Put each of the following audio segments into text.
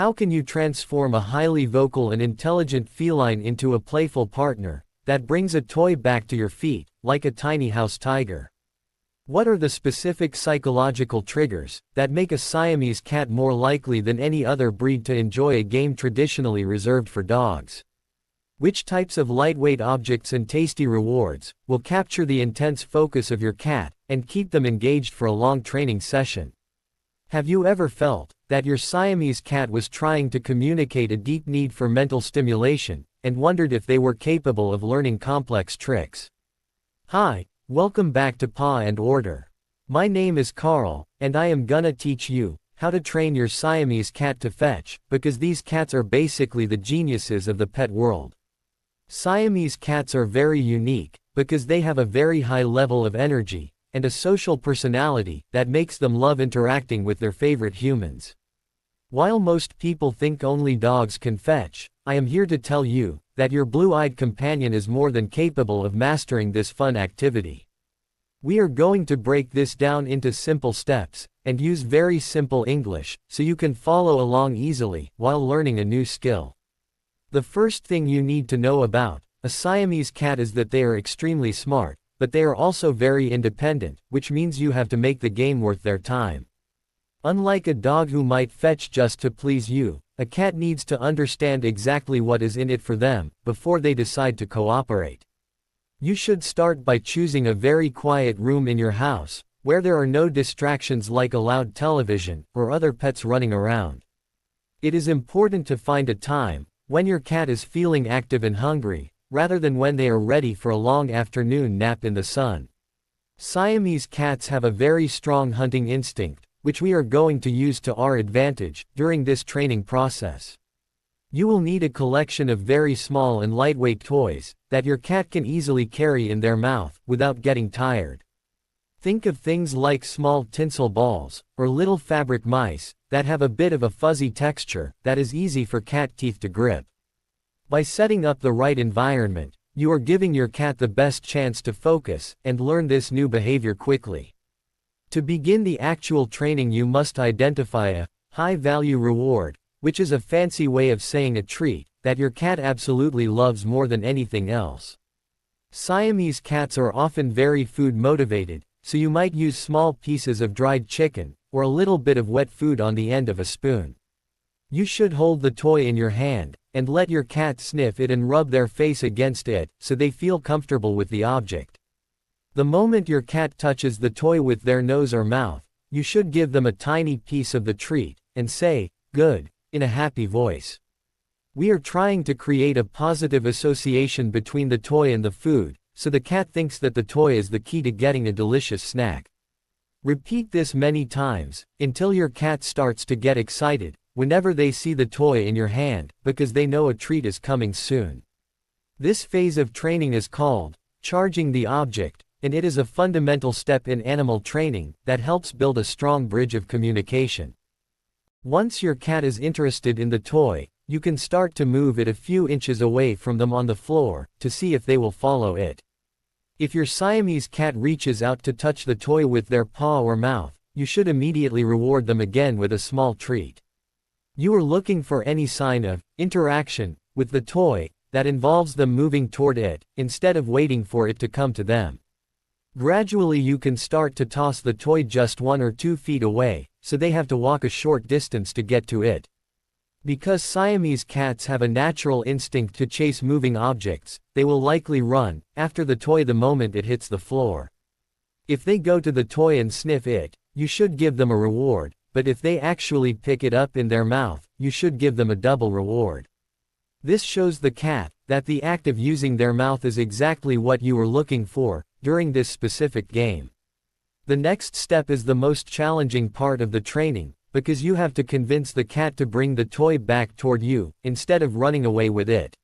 How can you transform a highly vocal and intelligent feline into a playful partner that brings a toy back to your feet, like a tiny house tiger? What are the specific psychological triggers that make a Siamese cat more likely than any other breed to enjoy a game traditionally reserved for dogs? Which types of lightweight objects and tasty rewards will capture the intense focus of your cat and keep them engaged for a long training session? Have you ever felt that your Siamese cat was trying to communicate a deep need for mental stimulation and wondered if they were capable of learning complex tricks? Hi, welcome back to Paw and Order. My name is Carl, and I am gonna teach you how to train your Siamese cat to fetch, because these cats are basically the geniuses of the pet world. Siamese cats are very unique because they have a very high level of energy and a social personality that makes them love interacting with their favorite humans. While most people think only dogs can fetch, I am here to tell you that your blue-eyed companion is more than capable of mastering this fun activity. We are going to break this down into simple steps and use very simple English so you can follow along easily while learning a new skill. The first thing you need to know about a Siamese cat is that they are extremely smart, but they are also very independent, which means you have to make the game worth their time. Unlike a dog who might fetch just to please you, a cat needs to understand exactly what is in it for them before they decide to cooperate. You should start by choosing a very quiet room in your house, where there are no distractions like a loud television or other pets running around. It is important to find a time when your cat is feeling active and hungry, rather than when they are ready for a long afternoon nap in the sun. Siamese cats have a very strong hunting instinct, which we are going to use to our advantage during this training process. You will need a collection of very small and lightweight toys that your cat can easily carry in their mouth without getting tired. Think of things like small tinsel balls or little fabric mice that have a bit of a fuzzy texture that is easy for cat teeth to grip. By setting up the right environment, you are giving your cat the best chance to focus and learn this new behavior quickly. To begin the actual training, you must identify a high-value reward, which is a fancy way of saying a treat that your cat absolutely loves more than anything else. Siamese cats are often very food motivated, so you might use small pieces of dried chicken or a little bit of wet food on the end of a spoon. You should hold the toy in your hand and let your cat sniff it and rub their face against it so they feel comfortable with the object. The moment your cat touches the toy with their nose or mouth, you should give them a tiny piece of the treat and say, "Good," in a happy voice. We are trying to create a positive association between the toy and the food, so the cat thinks that the toy is the key to getting a delicious snack. Repeat this many times until your cat starts to get excited whenever they see the toy in your hand, because they know a treat is coming soon. This phase of training is called charging the object, and it is a fundamental step in animal training that helps build a strong bridge of communication. Once your cat is interested in the toy, you can start to move it a few inches away from them on the floor to see if they will follow it. If your Siamese cat reaches out to touch the toy with their paw or mouth, you should immediately reward them again with a small treat. You are looking for any sign of interaction with the toy that involves them moving toward it, instead of waiting for it to come to them. Gradually you can start to toss the toy just 1 or 2 feet away, so they have to walk a short distance to get to it. Because Siamese cats have a natural instinct to chase moving objects, they will likely run after the toy the moment it hits the floor. If they go to the toy and sniff it, you should give them a reward, but if they actually pick it up in their mouth, you should give them a double reward. This shows the cat that the act of using their mouth is exactly what you were looking for during this specific game. The next step is the most challenging part of the training, because you have to convince the cat to bring the toy back toward you, instead of running away with it.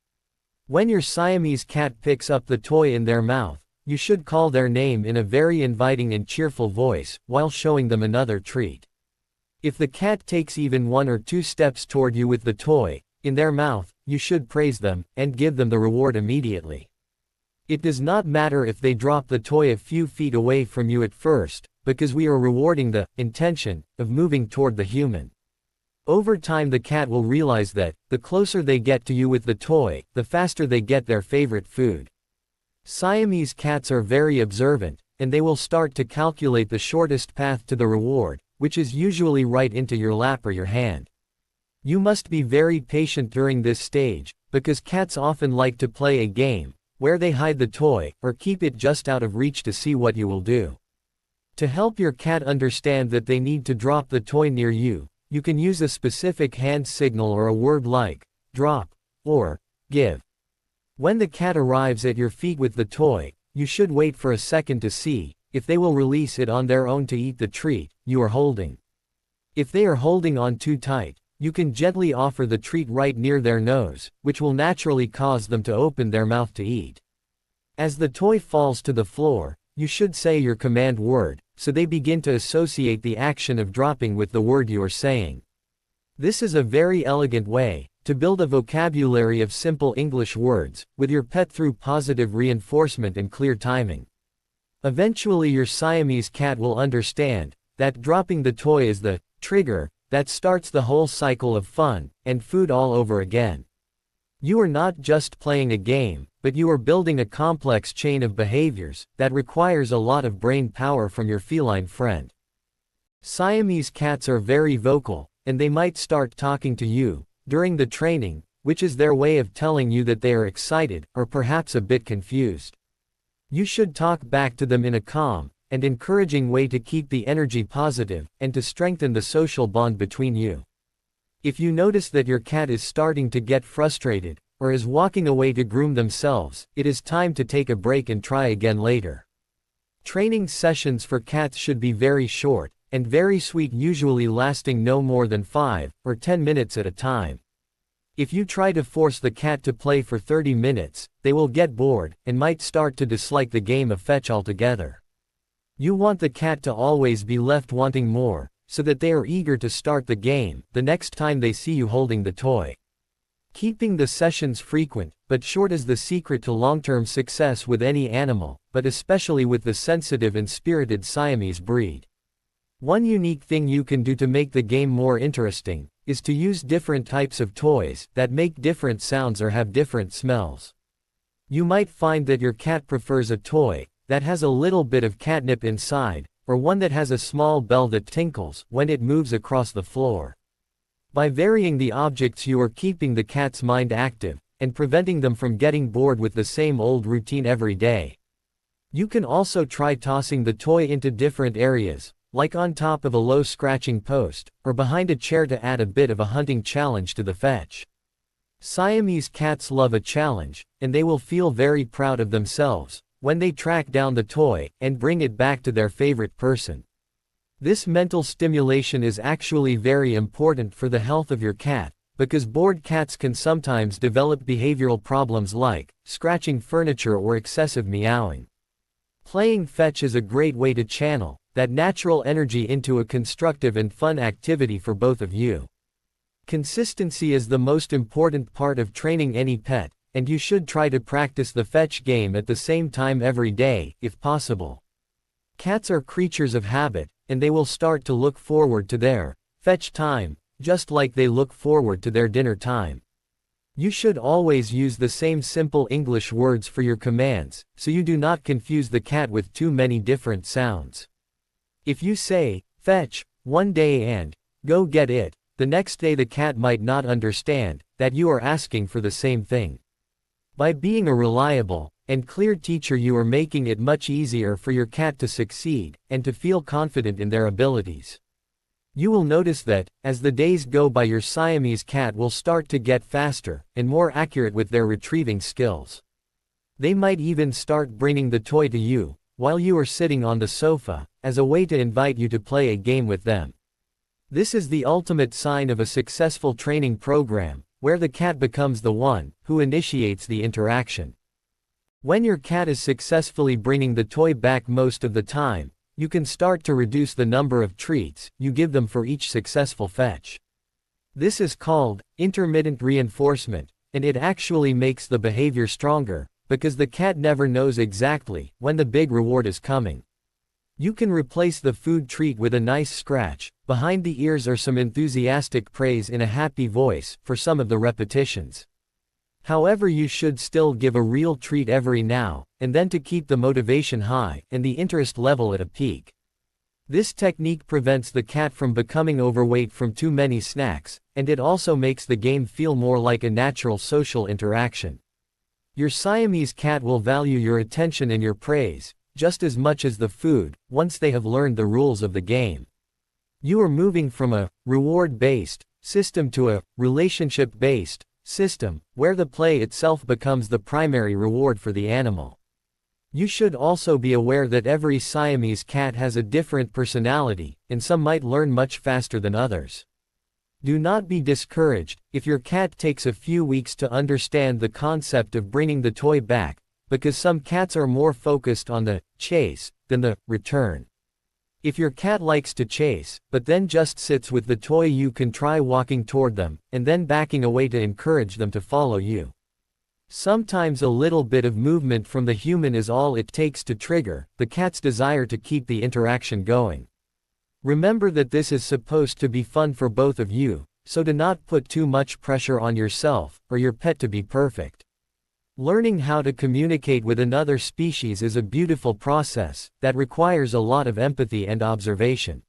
When your Siamese cat picks up the toy in their mouth, you should call their name in a very inviting and cheerful voice, while showing them another treat. If the cat takes even 1 or 2 steps toward you with the toy in their mouth, you should praise them and give them the reward immediately. It does not matter if they drop the toy a few feet away from you at first, because we are rewarding the intention of moving toward the human. Over time the cat will realize that, the closer they get to you with the toy, the faster they get their favorite food. Siamese cats are very observant, and they will start to calculate the shortest path to the reward, which is usually right into your lap or your hand. You must be very patient during this stage, because cats often like to play a game, where they hide the toy, or keep it just out of reach to see what you will do. To help your cat understand that they need to drop the toy near you, you can use a specific hand signal or a word like, drop, or, give. When the cat arrives at your feet with the toy, you should wait for a second to see if they will release it on their own to eat the treat you are holding. If they are holding on too tight, you can gently offer the treat right near their nose, which will naturally cause them to open their mouth to eat. As the toy falls to the floor, you should say your command word, so they begin to associate the action of dropping with the word you are saying. This is a very elegant way to build a vocabulary of simple English words with your pet through positive reinforcement and clear timing. Eventually your Siamese cat will understand that dropping the toy is the trigger that starts the whole cycle of fun and food all over again. You are not just playing a game, but you are building a complex chain of behaviors that requires a lot of brain power from your feline friend. Siamese cats are very vocal, and they might start talking to you during the training, which is their way of telling you that they are excited, or perhaps a bit confused. You should talk back to them in a calm and encouraging way to keep the energy positive, and to strengthen the social bond between you. If you notice that your cat is starting to get frustrated, or is walking away to groom themselves, it is time to take a break and try again later. Training sessions for cats should be very short, and very sweet, usually lasting no more than 5 or 10 minutes at a time. If you try to force the cat to play for 30 minutes, they will get bored, and might start to dislike the game of fetch altogether. You want the cat to always be left wanting more, so that they are eager to start the game the next time they see you holding the toy. Keeping the sessions frequent but short is the secret to long-term success with any animal, but especially with the sensitive and spirited Siamese breed. One unique thing you can do to make the game more interesting is to use different types of toys that make different sounds or have different smells. You might find that your cat prefers a toy that has a little bit of catnip inside, or one that has a small bell that tinkles when it moves across the floor. By varying the objects, you are keeping the cat's mind active and preventing them from getting bored with the same old routine every day. You can also try tossing the toy into different areas, like on top of a low scratching post, or behind a chair, to add a bit of a hunting challenge to the fetch. Siamese cats love a challenge, and they will feel very proud of themselves when they track down the toy and bring it back to their favorite person. This mental stimulation is actually very important for the health of your cat, because bored cats can sometimes develop behavioral problems like scratching furniture or excessive meowing. Playing fetch is a great way to channel that natural energy into a constructive and fun activity for both of you. Consistency is the most important part of training any pet, and you should try to practice the fetch game at the same time every day, if possible. Cats are creatures of habit, and they will start to look forward to their fetch time, just like they look forward to their dinner time. You should always use the same simple English words for your commands, so you do not confuse the cat with too many different sounds. If you say, fetch, one day and go get it, the next day the cat might not understand that you are asking for the same thing. By being a reliable and clear teacher, you are making it much easier for your cat to succeed and to feel confident in their abilities. You will notice that, as the days go by, your Siamese cat will start to get faster and more accurate with their retrieving skills. They might even start bringing the toy to you while you are sitting on the sofa, as a way to invite you to play a game with them. This is the ultimate sign of a successful training program, where the cat becomes the one who initiates the interaction. When your cat is successfully bringing the toy back most of the time, you can start to reduce the number of treats you give them for each successful fetch. This is called intermittent reinforcement, and it actually makes the behavior stronger, because the cat never knows exactly when the big reward is coming. You can replace the food treat with a nice scratch, Behind the ears are some enthusiastic praise in a happy voice for some of the repetitions. However, you should still give a real treat every now and then to keep the motivation high and the interest level at a peak. This technique prevents the cat from becoming overweight from too many snacks, and it also makes the game feel more like a natural social interaction. Your Siamese cat will value your attention and your praise just as much as the food once they have learned the rules of the game. You are moving from a reward-based system to a relationship-based system, where the play itself becomes the primary reward for the animal. You should also be aware that every Siamese cat has a different personality, and some might learn much faster than others. Do not be discouraged if your cat takes a few weeks to understand the concept of bringing the toy back, because some cats are more focused on the chase than the return. If your cat likes to chase, but then just sits with the toy, you can try walking toward them, and then backing away to encourage them to follow you. Sometimes a little bit of movement from the human is all it takes to trigger the cat's desire to keep the interaction going. Remember that this is supposed to be fun for both of you, so do not put too much pressure on yourself or your pet to be perfect. Learning how to communicate with another species is a beautiful process that requires a lot of empathy and observation.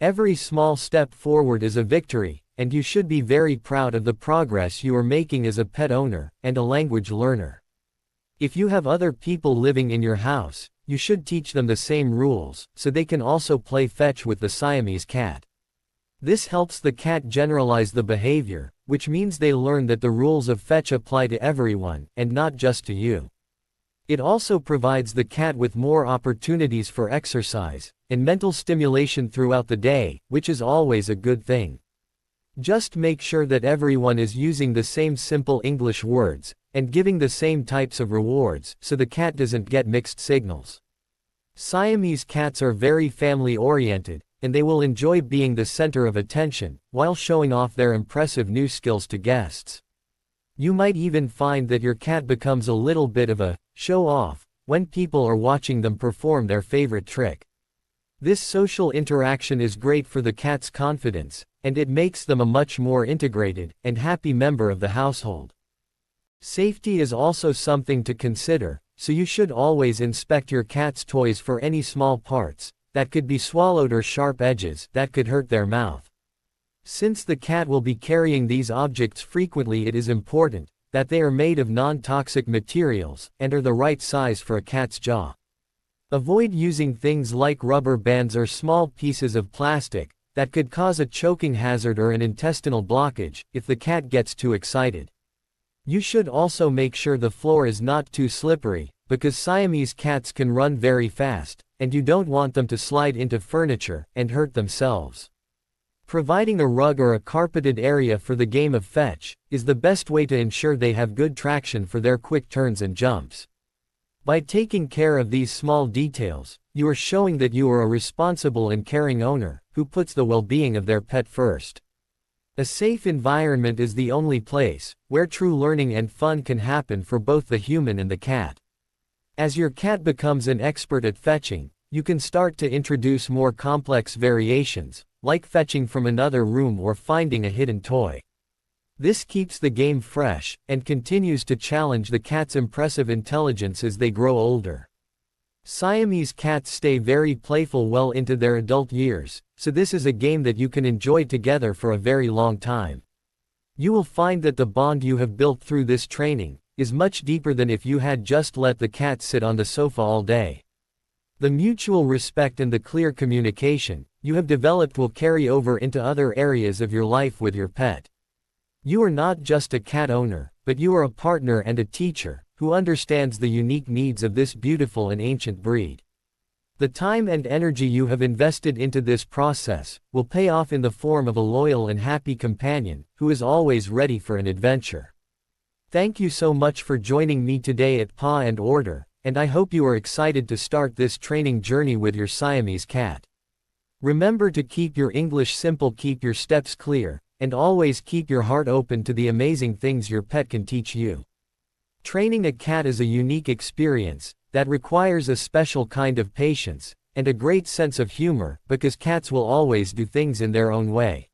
Every small step forward is a victory, and you should be very proud of the progress you are making as a pet owner and a language learner. If you have other people living in your house, you should teach them the same rules, so they can also play fetch with the Siamese cat. This helps the cat generalize the behavior, which means they learn that the rules of fetch apply to everyone, and not just to you. It also provides the cat with more opportunities for exercise and mental stimulation throughout the day, which is always a good thing. Just make sure that everyone is using the same simple English words, and giving the same types of rewards, so the cat doesn't get mixed signals. Siamese cats are very family-oriented, and they will enjoy being the center of attention, while showing off their impressive new skills to guests. You might even find that your cat becomes a little bit of a show-off when people are watching them perform their favorite trick. This social interaction is great for the cat's confidence, and it makes them a much more integrated and happy member of the household. Safety is also something to consider, so you should always inspect your cat's toys for any small parts that could be swallowed or sharp edges that could hurt their mouth. Since the cat will be carrying these objects frequently, it is important that they are made of non-toxic materials and are the right size for a cat's jaw. Avoid using things like rubber bands or small pieces of plastic that could cause a choking hazard or an intestinal blockage if the cat gets too excited. You should also make sure the floor is not too slippery, because Siamese cats can run very fast, and you don't want them to slide into furniture and hurt themselves. Providing a rug or a carpeted area for the game of fetch is the best way to ensure they have good traction for their quick turns and jumps. By taking care of these small details, you are showing that you are a responsible and caring owner who puts the well-being of their pet first. A safe environment is the only place where true learning and fun can happen for both the human and the cat. As your cat becomes an expert at fetching, you can start to introduce more complex variations, like fetching from another room or finding a hidden toy. This keeps the game fresh and continues to challenge the cat's impressive intelligence as they grow older. Siamese cats stay very playful well into their adult years, so this is a game that you can enjoy together for a very long time. You will find that the bond you have built through this training is much deeper than if you had just let the cat sit on the sofa all day. The mutual respect and the clear communication you have developed will carry over into other areas of your life with your pet. You are not just a cat owner, but you are a partner and a teacher who understands the unique needs of this beautiful and ancient breed. The time and energy you have invested into this process will pay off in the form of a loyal and happy companion who is always ready for an adventure. Thank you so much for joining me today at Paw and Order, and I hope you are excited to start this training journey with your Siamese cat. Remember to keep your English simple, keep your steps clear, and always keep your heart open to the amazing things your pet can teach you. Training a cat is a unique experience that requires a special kind of patience and a great sense of humor, because cats will always do things in their own way.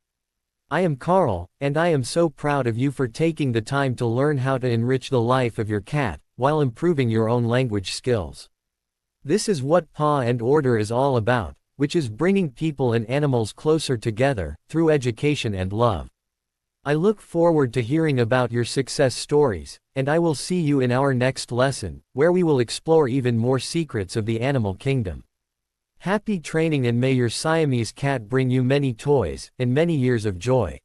I am Carl, and I am so proud of you for taking the time to learn how to enrich the life of your cat, while improving your own language skills. This is what Paw and Order is all about, which is bringing people and animals closer together, through education and love. I look forward to hearing about your success stories, and I will see you in our next lesson, where we will explore even more secrets of the animal kingdom. Happy training, and may your Siamese cat bring you many toys, and many years of joy.